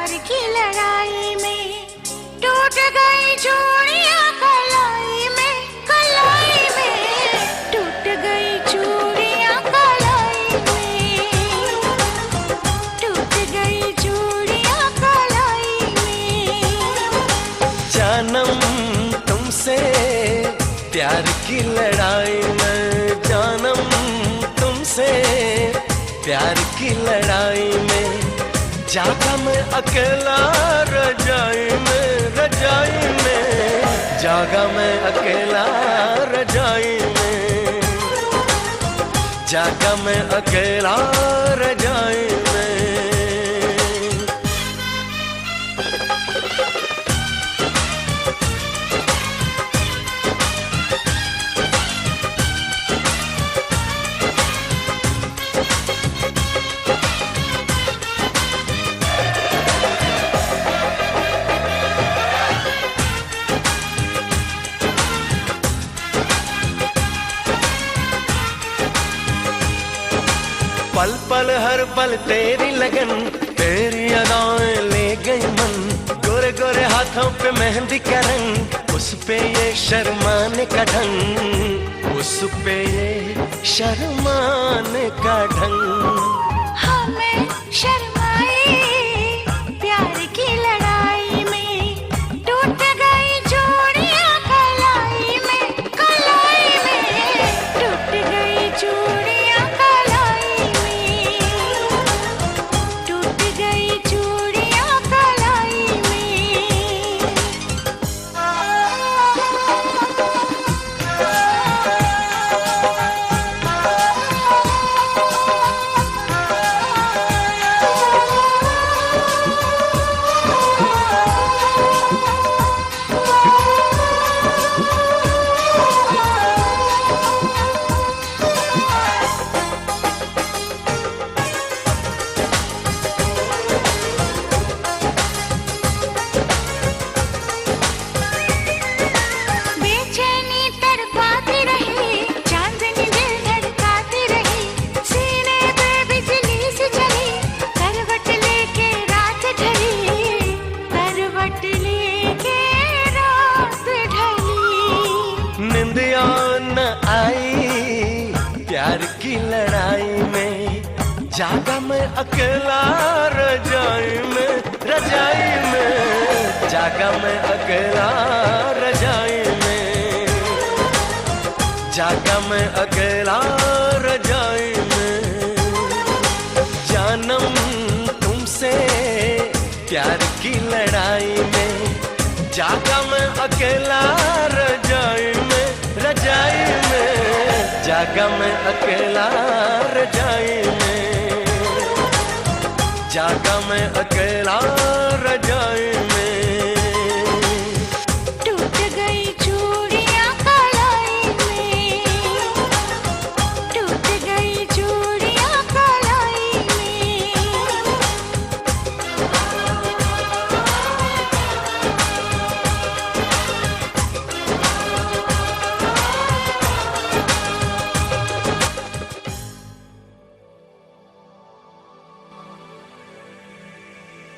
प्यार की लड़ाई में टूट गई चूड़ियां कलाई में टूट गई चूड़ियां कलाई में टूट गई चूड़ियां कलाई में। जानम तुमसे प्यार की लड़ाई में, जानम तुमसे प्यार की लड़ाई में, जागा मैं अकेला रजाई में, रजाई में, जागा मैं अकेला रजाई में, जागा मैं अकेला रजाई में। पल पल हर पल तेरी लगन, तेरी अदाएं ले गई मन, गोरे गोरे हाथों पे मेहंदी का रंग, उस पे ये शर्माने का ढंग, उस पे ये शर्माने का ढंग। हमें शर्माए प्यार की लड़ाई में, टूट गई चूड़ियां कलाई में टूट गई चूड़ियां कलाई में, टूट गई चूड़ियां कलाई में। बेचैनी तड़पाती रही, चांदनी दिल धड़काती रही, सीने पे बिजली सी चली, करवट लेके रात ढली, करवट लेके रात ढली। निंदिया न आई प्यार की लड़ाई में, जागा मैं अकेला रजाई में, रजाई में, जागा मैं अकेला रजाई में, जागा मैं अकेला रजाई में। जानम तुमसे प्यार की लड़ाई में, जागा मैं अकेला रजाई में, रजाई में, जागा मैं अकेला रजाई में, जागा मैं अकेला रजाई में। टूट गई चूड़ियां कलाई में, टूट गई चूड़ियां कलाई में।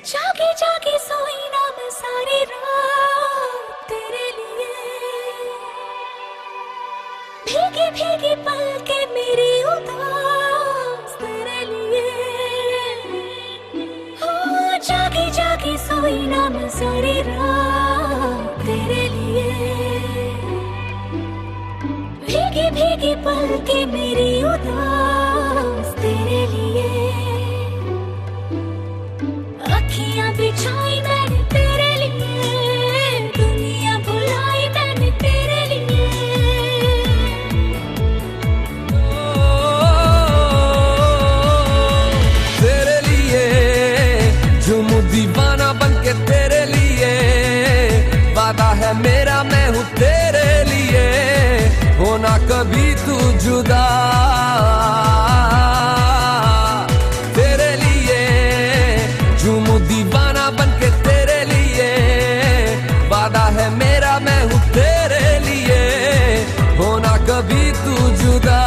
जागे जागे सोई ना मैं सारी रात तेरे लिए, भीगी भीगी पलके मेरी उदास तेरे लिए। हो जागे जागे सोई ना मैं सारी रात तेरे लिए, भीगी भीगी पलके मेरी उदास तेरे लिए। अखियां बिछाई मैंने तेरे लिए, दुनिया भुलाई मैंने तेरे लिए। तेरे लिए झूमू दीवाना बनके तेरे लिए, वादा है मेरा मैं हूँ तेरे लिए, होना कभी तू जुदा। तेरे लिए झूमू दीवाना बनके तेरे लिए, वादा है मेरा मैं हूँ तेरे लिए, होना कभी तू जुदा।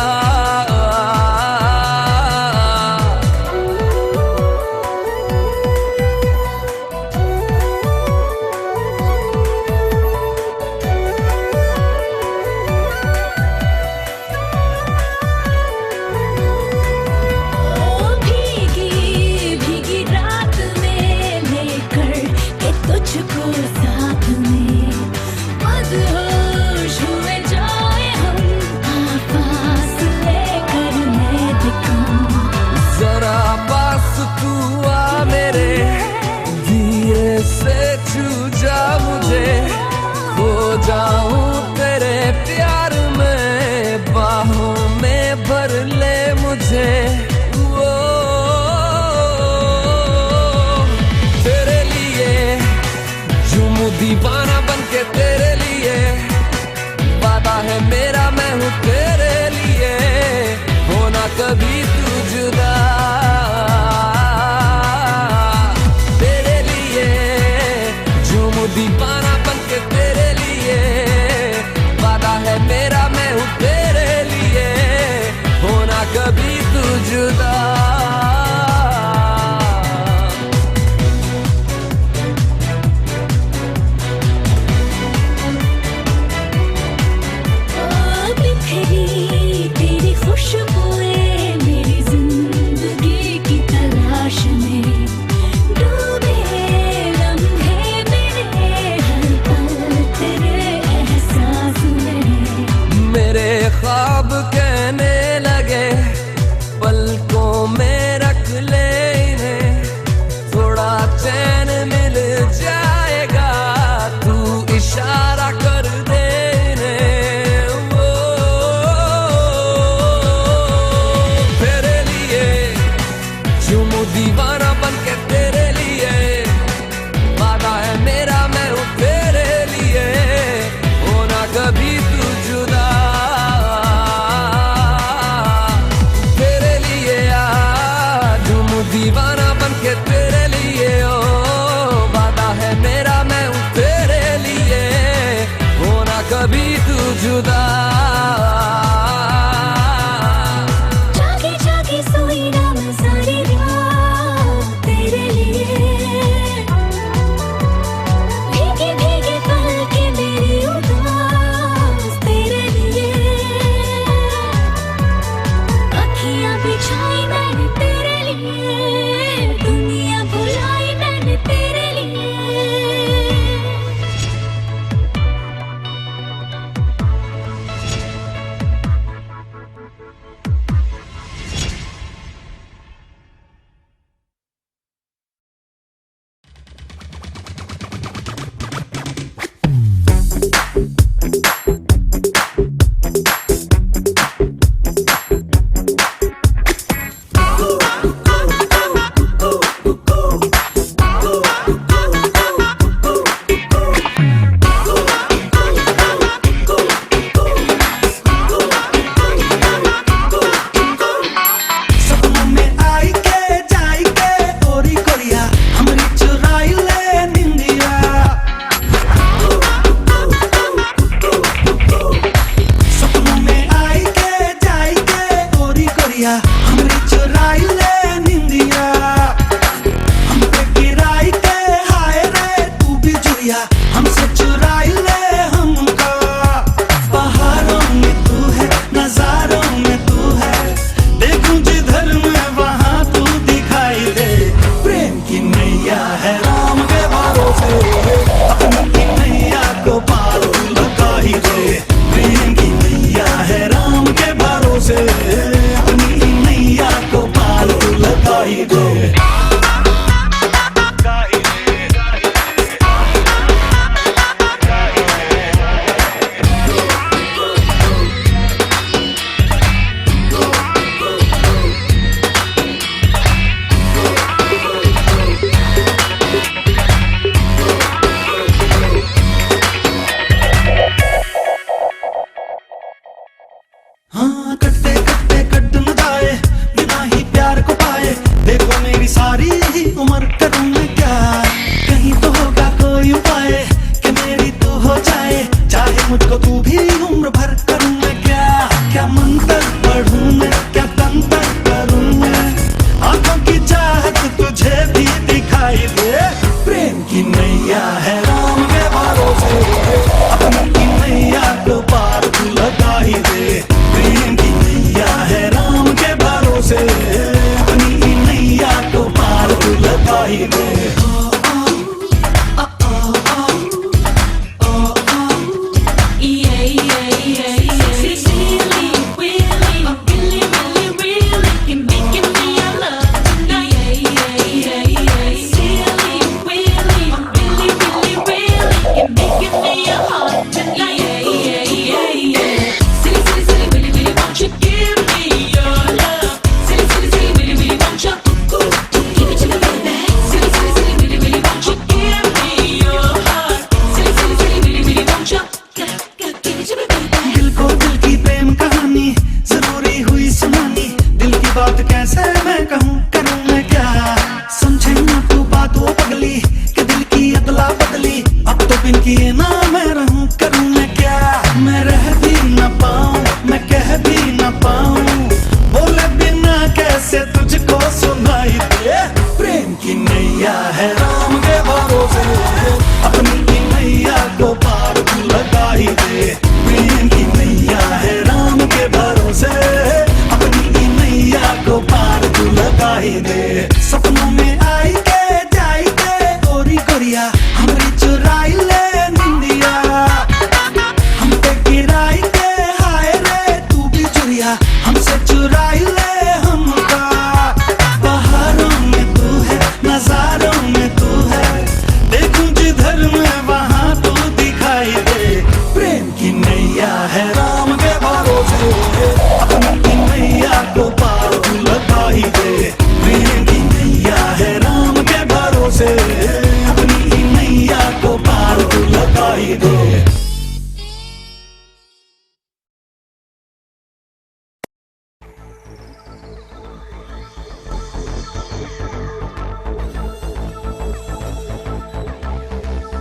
दीवाना बन के तेरे लिए, वादा है मेरा मैं हूँ तेरे लिए, होना कभी तू जुदा। तेरी खुशबुएं मेरी जिंदगी की तलाश में, डूबे लम्हे मेरे हर पल तेरे एहसास में। मेरे ख्वाब कहने लगे पलकों में रख ले इन्हें, थोड़ा चैन मिल जाएगा तू इशारा कर दे इन्हें। वो तेरे लिए झूमूं दीवाना बन के तेरे लिए, वादा है मेरा मैं हूँ तेरे लिए, होना कभी तू जुदा। तेरे लिए झूमूं दीवाना बन के तेरे लिए, ओ वादा है मेरा मैं हूँ तेरे लिए, होना कभी तू जुदा। जागे जागे सोई ना मैं सारी रात तेरे लिए, भीगे भीगे पल के मेरी उदास तेरे लिए, अखियां बिछाई मैंने तेरे लिए, दुनिया बुलाई मैंने तेरे लिए। सपनों में आई के जाई के ओरी कोरिया हमरी चुराई ले निंदिया। सपनों में आई के जाई के ओरी कोरिया हमरी चुराई ले निंदिया। हम पे गिराई के हाय रे तू भी जुड़िया, हमसे चुराई ले हमका। पहाड़ों में तू है, नजारों में तू है, देखूं जिधर मैं वहां तू दिखाई दे। प्रेम की नैया है राम के भरोसे, अपनी की नैया को पार तू लगा ही दे। प्रेम की नैया है राम के भरोसे, अपनी की नैया को पार तू लगा ही दे। हाँ कटते कटते कट न जाए, बिना ही प्यार को पाए। देखो मेरी सारी ही उम्र करूं मैं क्या, कहीं तो होगा कोई उपाय कि मेरी तू हो जाए। चाहे मुझको तू भी उम्र भर करूं मैं क्या, क्या मंत्र पढ़ूं मैं, क्या तंत्र करूं मैं। आंखों की चाहत तुझे भी दिखाई दे। प्रेम की नैया है राम के भरोसे, अपनी की नैया को पार तू लगा ही दे। प्रेम की नैया है राम के भरोसे, अपनी की नैया को पार तू लगा ही दे। Silly, silly, silly, है राम के भरोसे अपनी की नैया को पार तू लगा ही दे प्रेम की नैया है राम के भरोसे अपनी की नैया को पार तू लगा ही दे सपनों में आई के जाई के गोरी गोरिया हमारी चुराई ले निंदिया हम पे गिराई के हाय रे तू भी चुरिया हमसे चुराई ले हमका बहारों में तू है नजारों में तू है देखूं जिधर मैं वहां तू दिखाई दे प्रेम की नैया है राम के भरोसे अपनी की नैया को पार तू लगा ही दे प्रेम की नैया है राम के भरोसे अपनी की नैया को पार तू लगा ही दे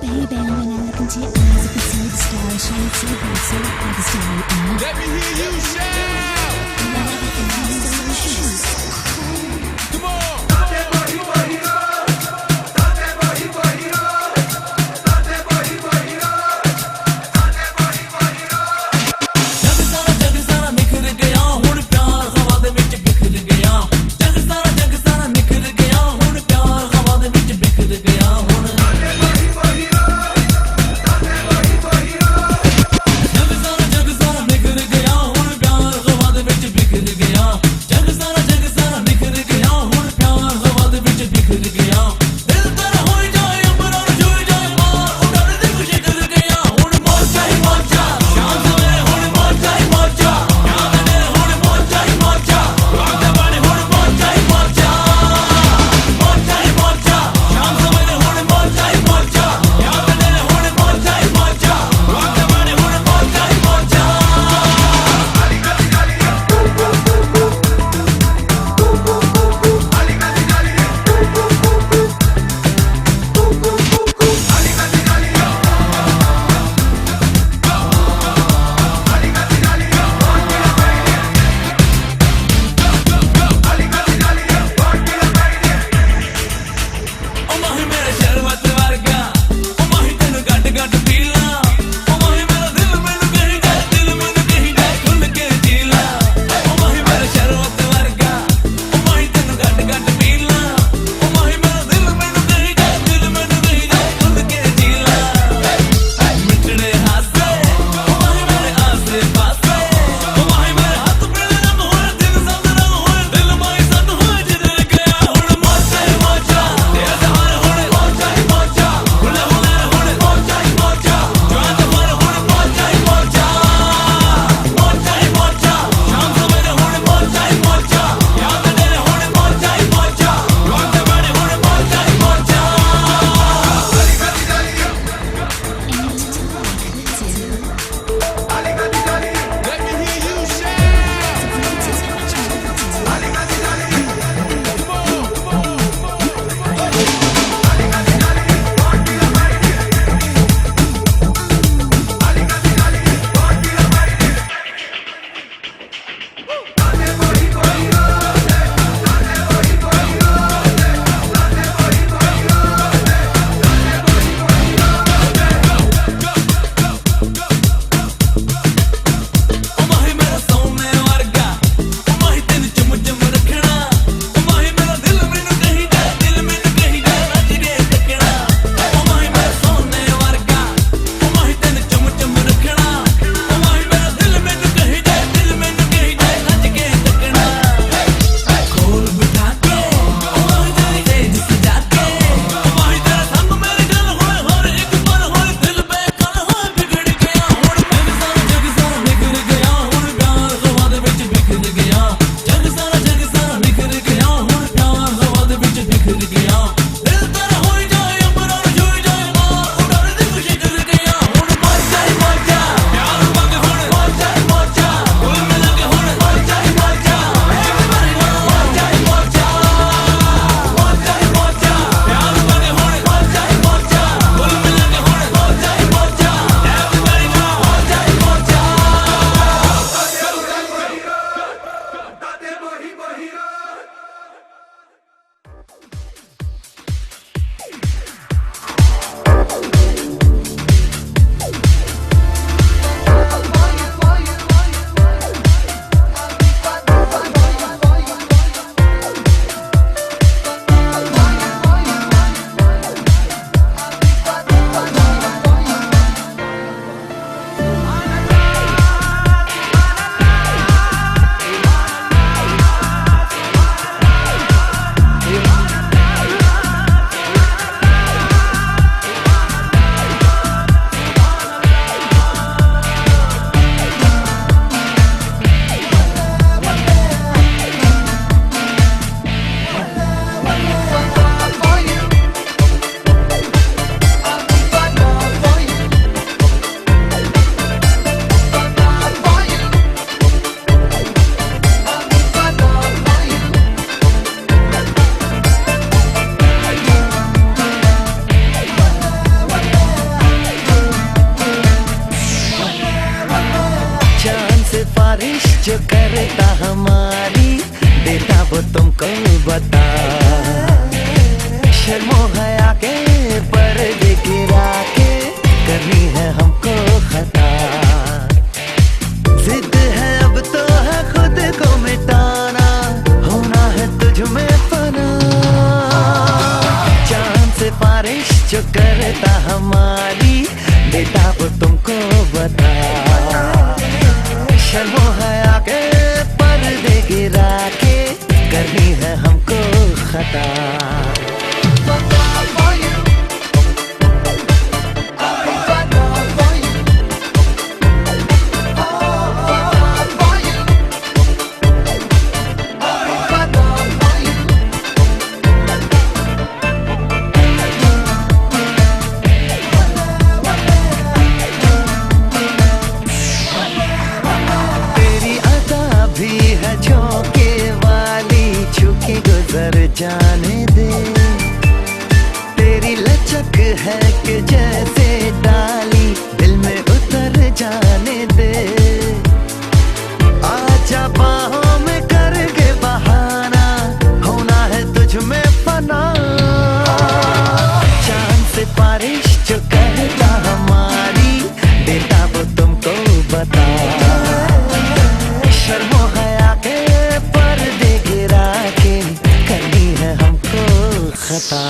Baby, when I look into your eyes, I can see the stars shining so bright, so like a starry Let me hear you shout. Come on. जग सारा निखर गया हुण प्यार हवा दे विच बिखर गया जग सारा निखर गया हुण प्यार हवा दे विच बिखर गया हुण जग सारा निखर गया हुण प्यार हवा दे विच बिखर गया जग सारा निखर गया हुण प्यार हवा दे विच बिखर गया दिल तर होई जाए अंबरों नूं छूई जाए मार उड़न दी खुशी कर गया हुण मौजा ही मौजा शाम सवेरे हुण मौजा ही मौजा याद ने हुण मौजा ही मौजा रात बने हुण मौजा ही मौजा शाम सवेरे हुण मौजा ही मौजा याद ने हुण मौजा ही मौजा रात बने हुण मौजा ही मौजा ओ माही मेरे शरबत वर्गा ओ माही तेनू गट गट पी ला ओ माही मेरा दिल मैनू कही जाए खुल के जी ला ओ माही मेरे शरबत वर्गा ओ माही तेनू गट गट पी ला ओ माही मेरा दिल मैनू कही जाए खुल के जी ला मिठड़े हासे ओ माही मेरे आसे पासे ओ माही मेरे हाथ मेरे रंग होए दिल संग रंग होए दिल माही सन होए जिधर गया हुण मौजा ही मौजा तेरे सहारे हुण मौजा ही मौजा सिफारिश जो करता हमारी, बेटा वो तुमको बता। शर्मो है आके पर्दे गिरा के, करनी है हमको खता। झोंके वाली छुके गुजर जाने दे, तेरी लचक है कि जैसे डाली दिल में उतर जाने दे। आजा बाहों में करके बहाना, होना है तुझ में फना। चांद से बारिश जो करता हमारी, बेटा वो तुमको बता। शर्मो है आके पर्दे गिरा के, करनी है हमको खता।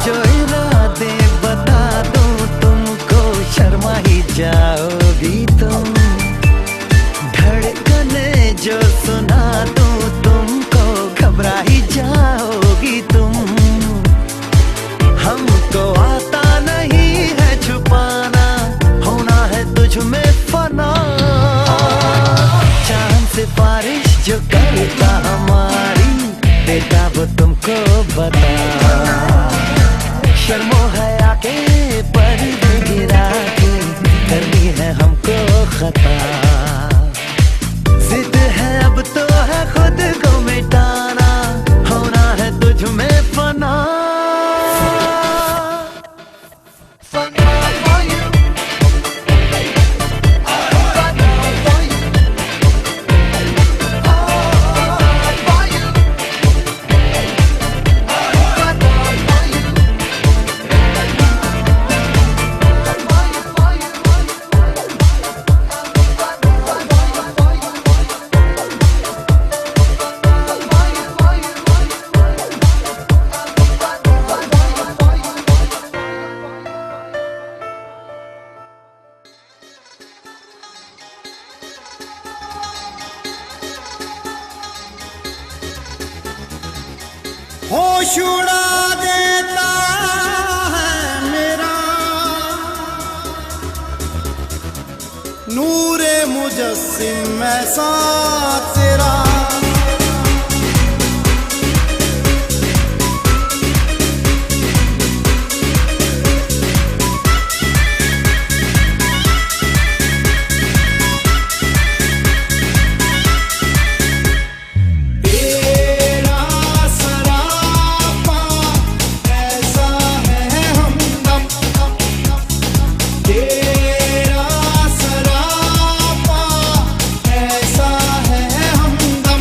जो इरादे बता दूं तुमको, शर्मा ही जाओगी तुम। धड़कने जो सुना दूं तुमको, घबरा ही जाओगी तुम। हमको आता नहीं है छुपाना, होना है तुझ में फना। चांद से बारिश जो करता हमारी, बेटा वो तुमको बता। शर्मो है आके पर्दे गिरा के, करनी है हमको खता। जिद है अब तो है खुद को मिटाना, होना है तुझ में फना। होश उड़ा देता है मेरा नूरे मुजस्सिम ऐसा तेरा। तेरा सरापा ऐसा है हमदम,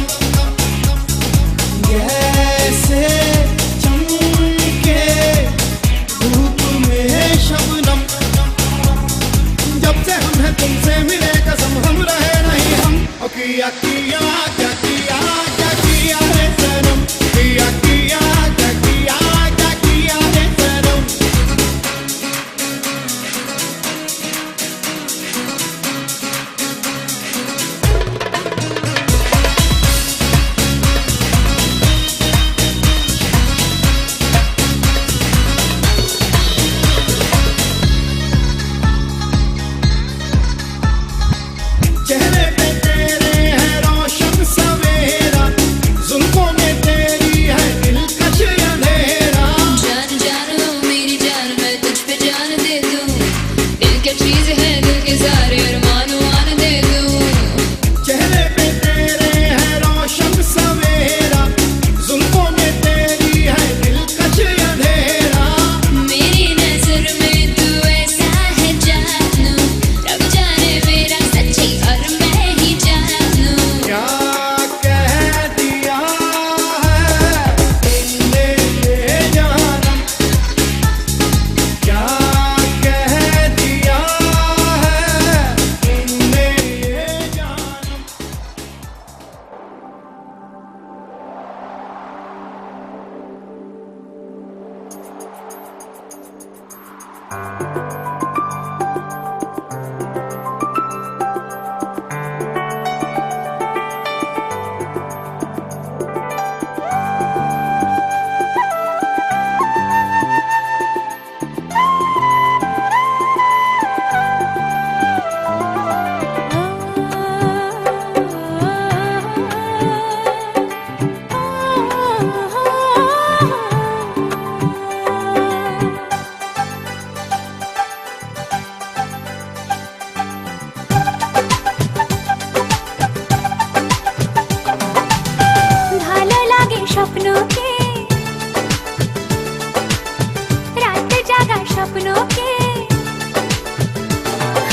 ভালো লাগে স্বপ্নকে, রাত জাগা স্বপ্নকে,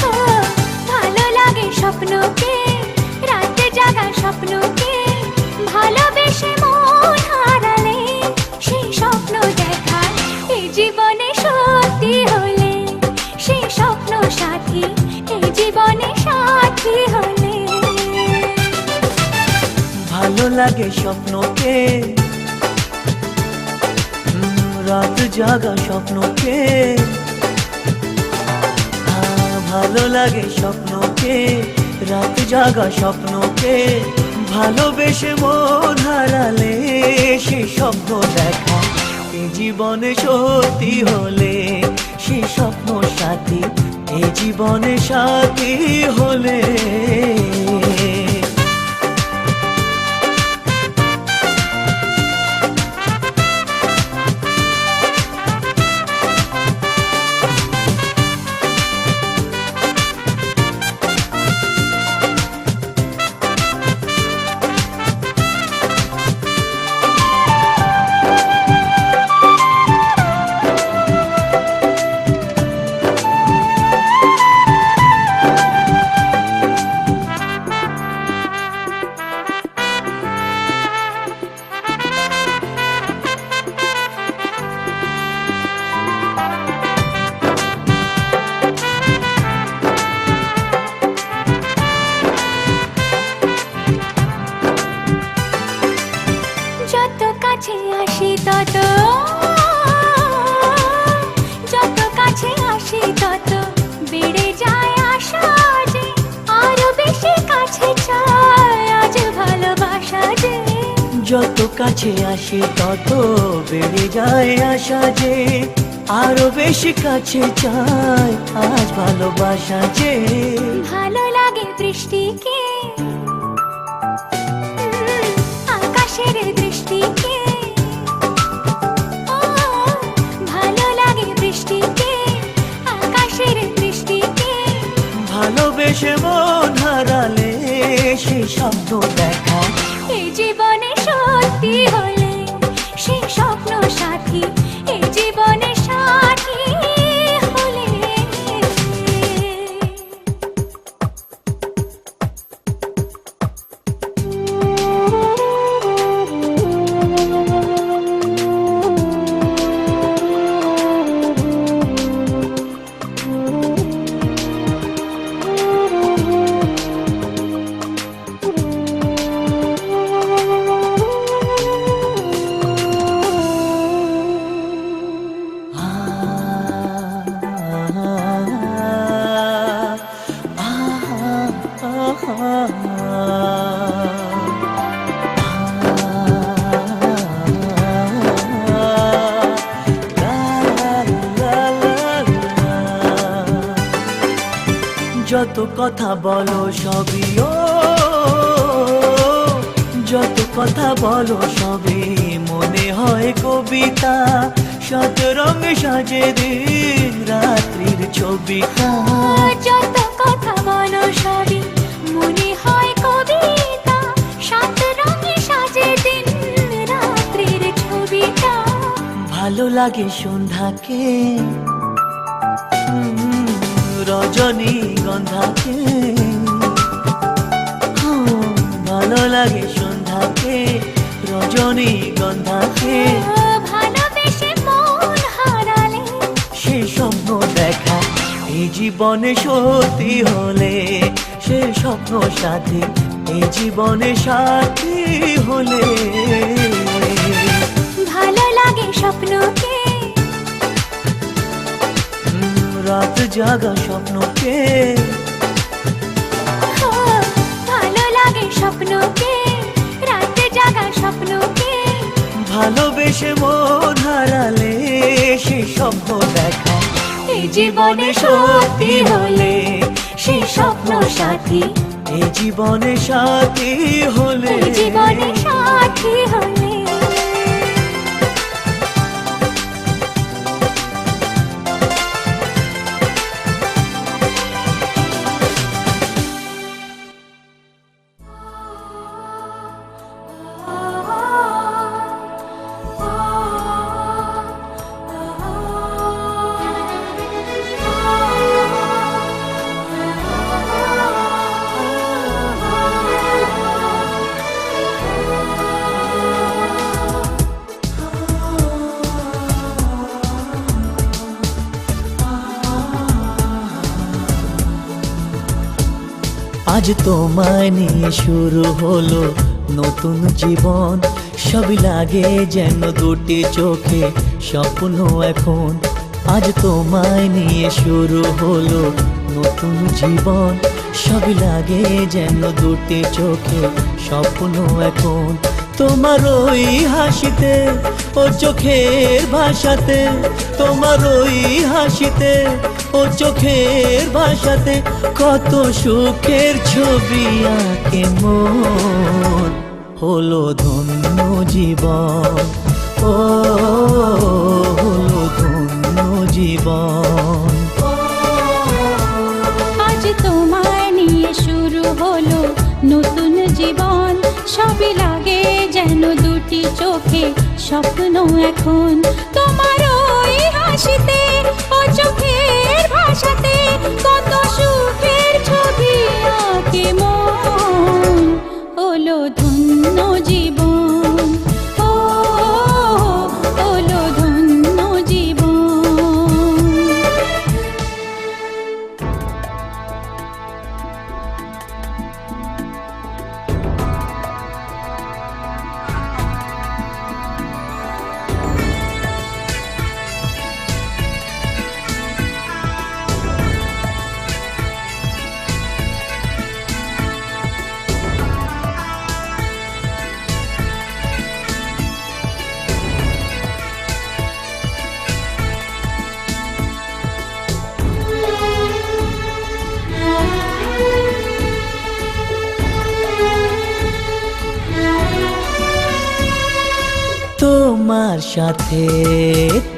ও, ভালো লাগে স্বপ্নকে, রাত জাগা স্বপ্নকে, ভালোবেসে মন হারালে সেই স্বপ্ন দেখা এই জীবনে সত্যি হলে, সেই স্বপ্ন সাথী এই জীবনে সাথী হলে। ভালো লাগে স্বপ্নকে, রাত জাগা স্বপ্নকে, ভালো লাগে স্বপ্নকে, রাত জাগা স্বপ্নকে, ভালোবেসে মন হারালে সেই স্বপ্ন দেখা এই জীবনে সত্যি হলে, সেই স্বপ্ন সাথী এই জীবনে সাথী হলে। যত কাছে আসি তত, যত কাছে আসি তত বেড়ে যায় আশা যে আরো বেশি কাছে চাই আজ ভালোবাসা যে। যত কাছে আসি তত বেড়ে যায় আশা যে আরো বেশি কাছে চাই আজ ভালোবাসা যে। ভালো লাগে বৃষ্টিকে, আকাশের দৃষ্টিকে, ও, ভালো লাগে বৃষ্টিকে, আকাশের দৃষ্টিকে, ভালোবেসে মন হারালে সেই স্বপ্ন দেখা এই জীবনে সত্যি হলে, সেই স্বপ্ন সাথী এই জীবনে সাথী হলে। যত কথা বলো সবই ও, যত কথা বলো সবই মনে হয় কবিতা, শত রঙে সাজে দিন রাত্রির ছবিটা। যত কথা বলো সবই মনে হয় কবিতা, সাত রঙে সাজে দিন রাত্রির ছবিটা। ভালো লাগে সন্ধ্যাকে, রজনীগন্ধাকে, ভালো লাগে সন্ধ্যাকে, রজনীগন্ধাকে, ভালোবেসে মন হারালে সেই স্বপ্ন দেখা এই জীবনে সত্যি হলে, সেই স্বপ্ন সাথী এই জীবনে সাথী হলে। ভালো লাগে স্বপ্নকে, জাগা স্বপ্নকে ভালো লাগে স্বপ্নকে, রাতে জাগা স্বপ্নকে। ভালোবেসে মন হারালে সেই স্বপ্ন দেখা এই জীবনে সত্যি হলে সেই স্বপ্ন সাথী, এই জীবনে সাথী হলে, এই জীবনে সাথী হলে। আজ তোমায় নিয়ে শুরু হলো নতুন জীবন, সবই লাগে যেন দুটি চোখে স্বপ্ন এখন। আজ তোমায় নিয়ে শুরু হলো নতুন জীবন, সবই লাগে যেন দুটি চোখে স্বপ্ন এখন। তোমার ওই হাসিতে ও চোখের ভাষাতে, তোমার ওই হাসিতে ও চোখের ভাষাতে কত সুখের ছবি আঁকে মন। হলো ধন্য জীবন, ও হলো ধন্য জীবন। আজ তোমায় নিয়ে শুরু হলো নতুন জীবন, সবই লাগে যেন দুটি চোখে স্বপ্ন এখন। তোমার ওই হাসিতে ও চোখের ভাষাতে কত সুখের ছবি আঁকে মন। হলো ধন্য জীবন, ও হলো ধন্য জীবন। তোমার সাথে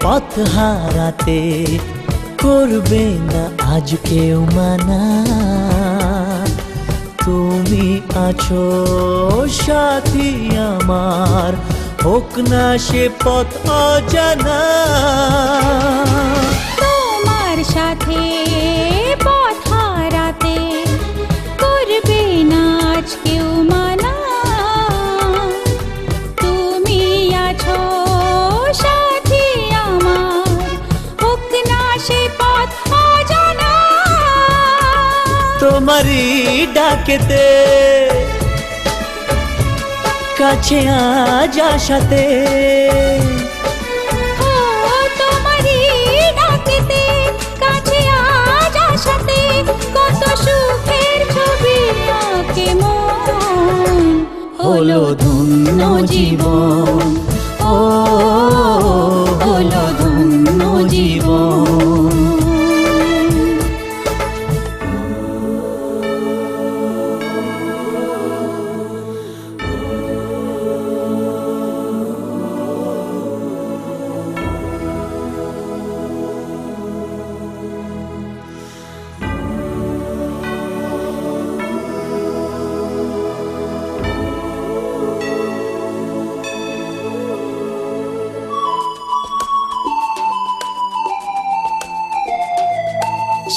পথ হারাতে করবে না আজ কেউ মানা। তুমি আছো সাথী আমার, হোক না সে পথ অজানা। তোমার সাথে পথ হারাতে করবে না আজ কেউ মানা। তুমি আছো সাথী আমার, হোক না সে পথ অজানা। তোমারই ডাকেতে কাছে আজ আসাতে, ও তোমারই ডাকেতে কাছে আজ আসাতে কত সুখের ছবি আঁকে মন। হলো ধন্য জীবন, ও হলো ধন্য জীবন।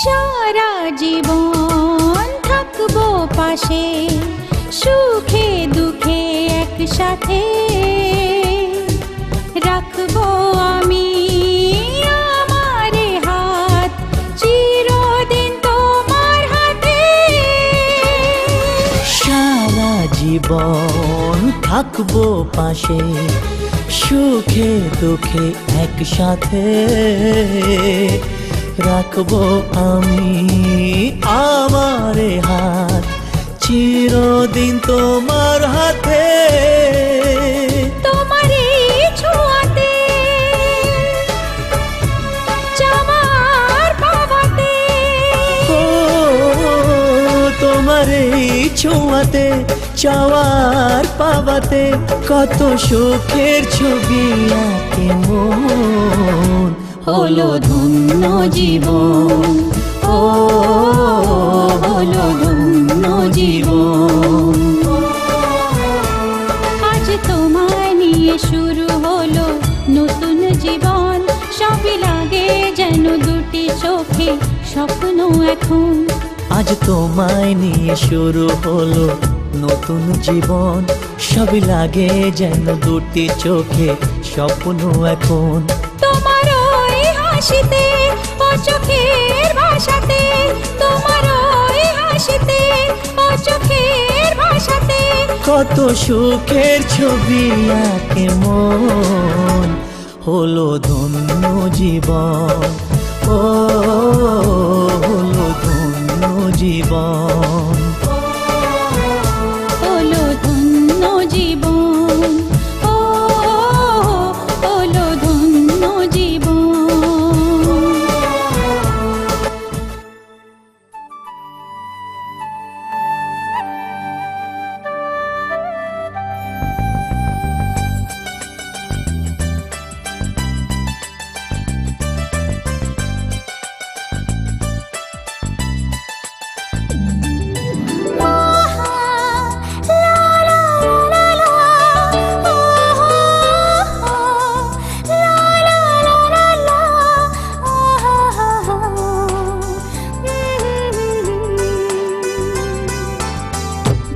সারা জীবন থাকবো পাশে, সুখে দুঃখে একসাথে রাখবো আমি আমার হাত চিরদিন তোমার হাতে। সারা জীবন থাকবো পাশে, সুখে দুঃখে একসাথে রাখবো আমি আমার এ হাত চিরদিন তোমার হাতে। তোমার এই ছোঁয়াতে চাওয়ার পাওয়াতে, ও তোমার এই ছোঁয়াতে চাওয়ার পাওয়াতে কত সুখের ছবি আঁকে মন হলো ধন্য জীবন, ও হলো ধন্য জীবন। আজ তোমায় নিয়ে শুরু হলো নতুন জীবন, সবই লাগে যেন দুটি চোখে স্বপ্ন এখন। আজ তোমায় নিয়ে শুরু হলো নতুন জীবন, সবই লাগে যেন দুটি চোখে স্বপ্ন এখন। তোমার ওই হাসিতে ও চোখের ভাষাতে, তোমার ওই হাসিতে ও চোখের ভাষাতে কত সুখের ছবি আঁকে মন হলো ধন্য জীবন, ও হলো ধন্য জীবন। হলো ধন্য জীবন, ও হলো ধন্য জীবন।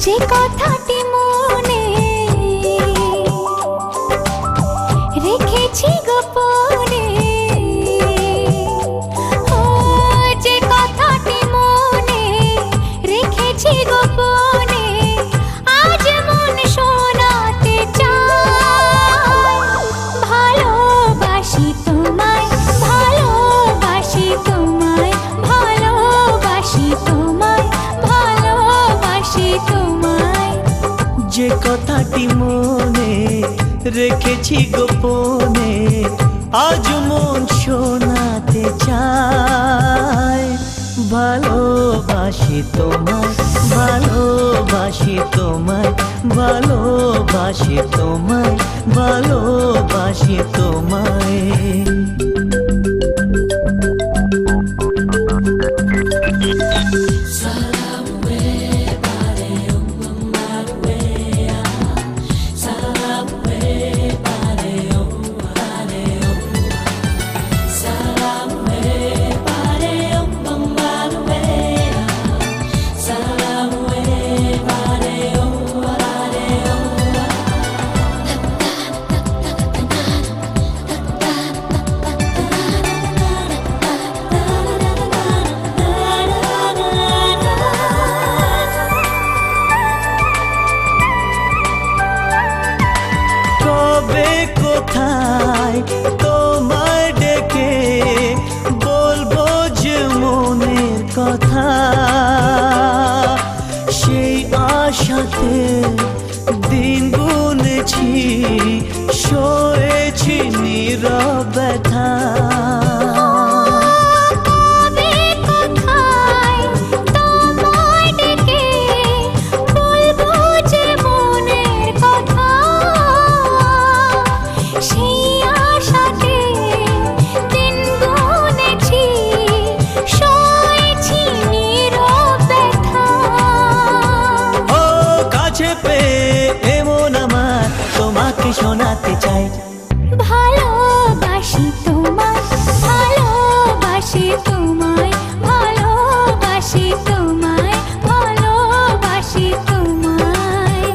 যে কথাটি মনে রেখেছি গোপনে, ও যে কথাটি মনে রেখেছি গোপনে, আজ মন শোনাতে চায়। ভালোবাসি তোমায়, ভালোবাসি তোমায়, ভালোবাসি তোমায়, ভালোবাসি তোমায়। যে কথাটি মনে রেখেছি গোপনে, আজ মন শোনাতে চায়। ভালোবাসি তোমায়, ভালোবাসি তোমায়, ভালোবাসি তোমায়, ভালোবাসি তোমায়। কবে কোথায় তোমায় ডেকে বলবো যে মনের কথা, সেই আশাতে দিন গুনেছি, সয়েছি নীরব ব্যথা। কবে কোথায় তোমায় ডেকে বলবো যে মনের কথা, সেই আশাতে দিন গুনেছি, সয়েছি নীরব ব্যথা। ও কাছে পেয়ে এমন আমার তোমাকে শোনাতে চাই। ভালোবাসি তোমায়, ভালোবাসি তোমায়, ভালোবাসি তোমায়, ভালোবাসি তোমায়।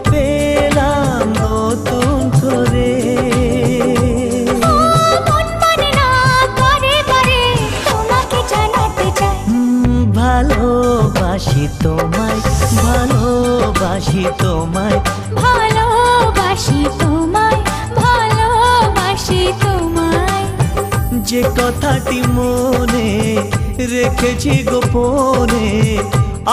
পেলাম নতুন করে। মন মানে না করে করে তোমাকে জানাতে চাই ভালোবাসি তোমায়, ভালোবাসি তোমায়, ভালোবাসি তোমায়, ভালোবাসি তোমায়। যে কথাটি মনে রেখেছি গোপনে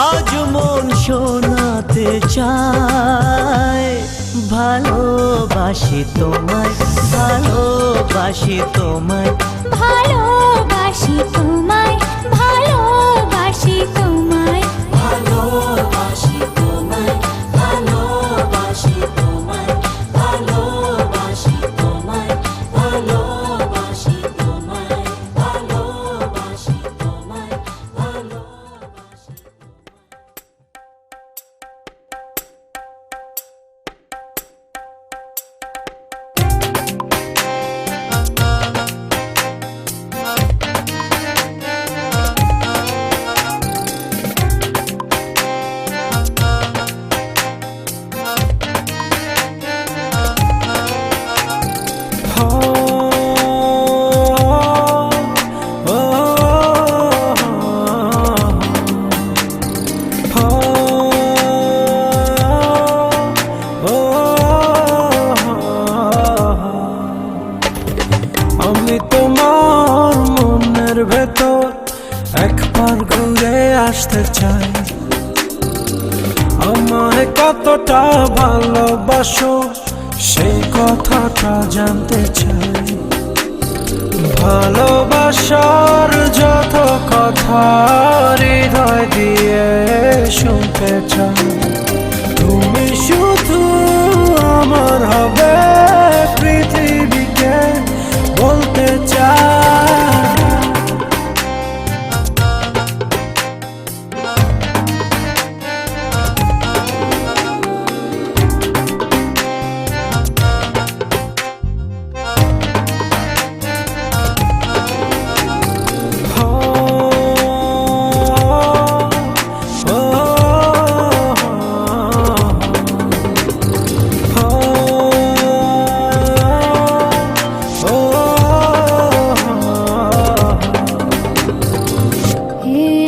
আজ মন শোনাতে চায়। ভালোবাসি তোমায়, ভালোবাসি তোমায়, ভালোবাসি তোমায়, ভালোবাসি তোমায়, ভালোবাসি তোমায়, ভালোবাসি তোমায়, ভালোবাসি তোমায়, ভালোবাসি তোমায়, ভালোবাসি তোমায়, ভালোবাসি। আমি তোমার মনের ভেতর একবার ঘুরে আসতে চাই। আমায় কতটা ভালোবাসো সেই কথাটা জানতে চাই। ভালোবাসার যত কথা হৃদয় দিয়ে শুনতে চাই। তুমি শুধু আমার হবে পৃথিবীকে বলতে চাই।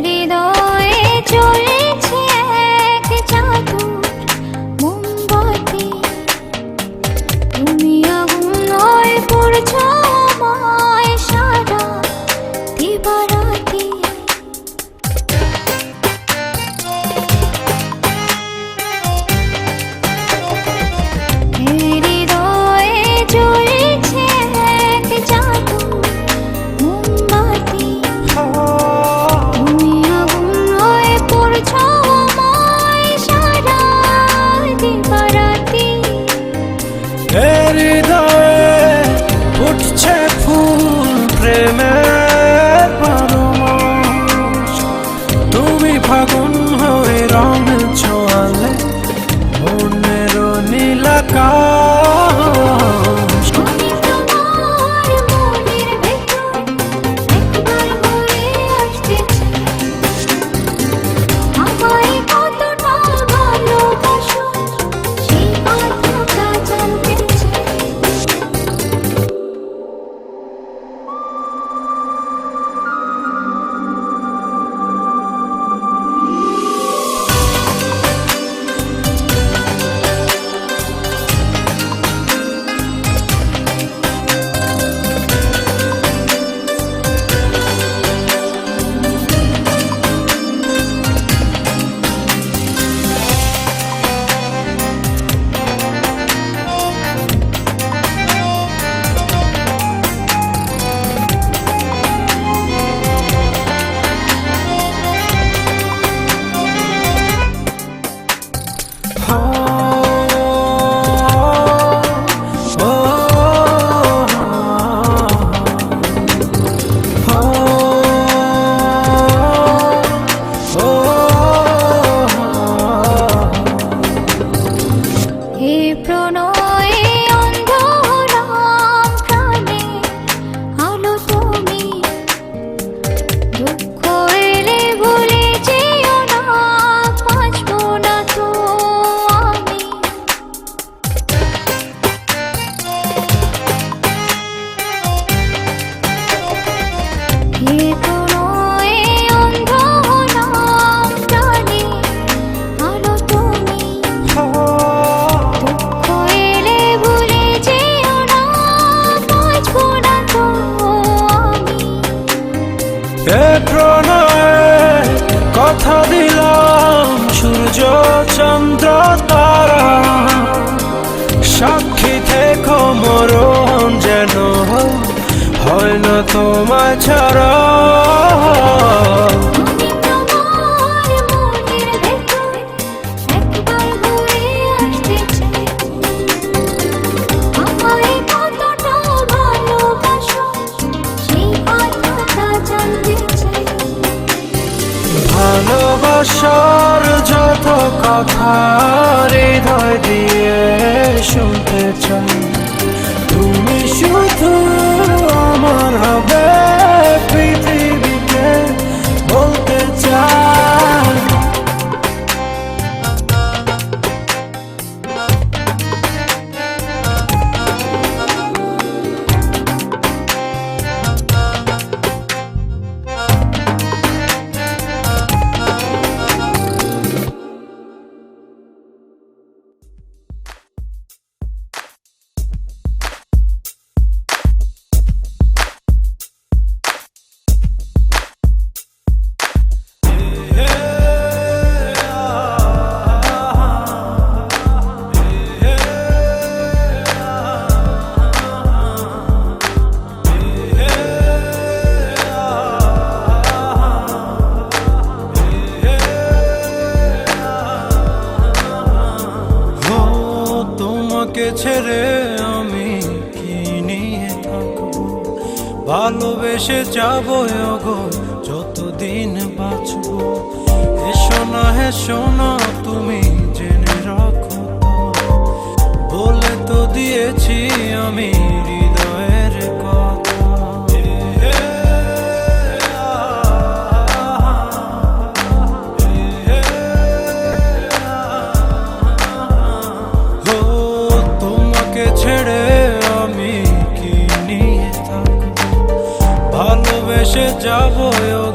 হৃদয়ে চলেছে এক জাদু মোমবাতি, তুমি আগুন হয়ে পড়ছো আমায় সারা দিবারাতি। হৃদয়ে চলেছে এক জাদু মোমবাতি, তুমি আগুন হয়ে পড়ছো আমায় সারা দিবারাতি। হৃদয়ে উঠছে ফুল প্রেমের পরমাস। তুমি ফাগুন হয়ে রং ছোঁয়ালে মনের নীলাকাশ। আমি তোমার মনের ভেতর একবার ঘুরে আসতে চাই। আমায় কতটা ভালোবাসো সেই কথাটা জানতে চাই। কথা দিলাম সূর্য চন্দ্র তারা সাক্ষী থেকো মরণ যেন হয় না তোমায় ছাড়া। আমি তোমার মনের ভেতর একবার ঘুরে আসতে চাই, আমায় কতটা ভালোবাসো সেই কথাটা জানতে চাই। ভালোবাসার যত কথা হৃদয় দিয়ে শুনতে চাই, তুমি শুধু আমার হবে পৃথিবীতে বলতে চাই। তোমাকে ছেড়ে আমি কি নিয়ে থাকবো, ভালোবেসে যাবো গো যতদিন বাঁচবো। হেসো না তুমি জেনে রাখো তো, বলে তো দিয়েছি আমি হৃদয়ের কথা। ছেড়ে আমি কি নিয়ে থাকবো, ভালোবেসে যাবো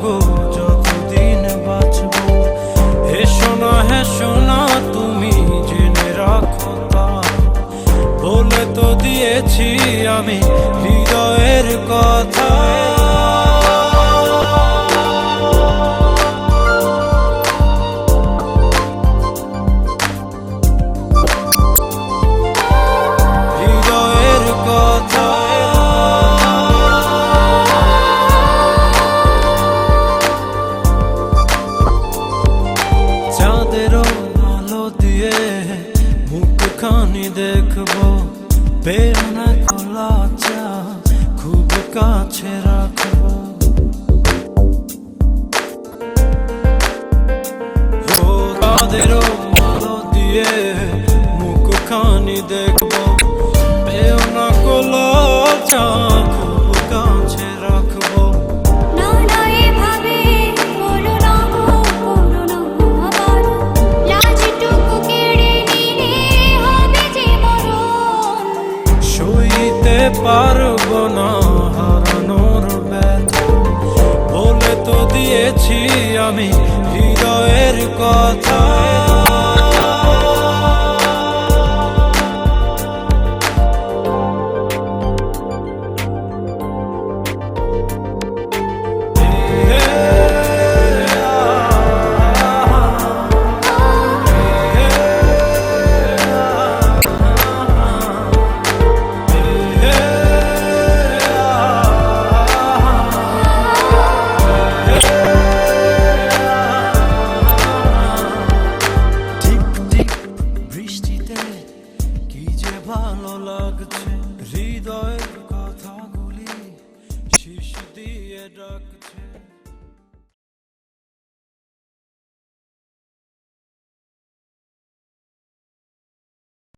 গো যতদিন বাঁচবো। হেসো না তুমি জেনে রাখো তা, বলে তো দিয়েছি আমি হৃদয়ের কথা। মুখখানি দেখবো পেও না খোলা চা, খুব কাছে রাখবো। তাদেরও আলো দিয়ে মুখখানি দেখবো পেও না খোলা চা, খুব কাছে রাখবো। না না এভাবে বলো না গো, করো না গো আবার, লাজটুকু কেড়ে নিলে হবে যে মরণ। সইতে পারবো না হারানোর ব্যথা, বলে তো দিয়েছি আমি হৃদয়ের কথা। ভালো লাগছে হৃদয়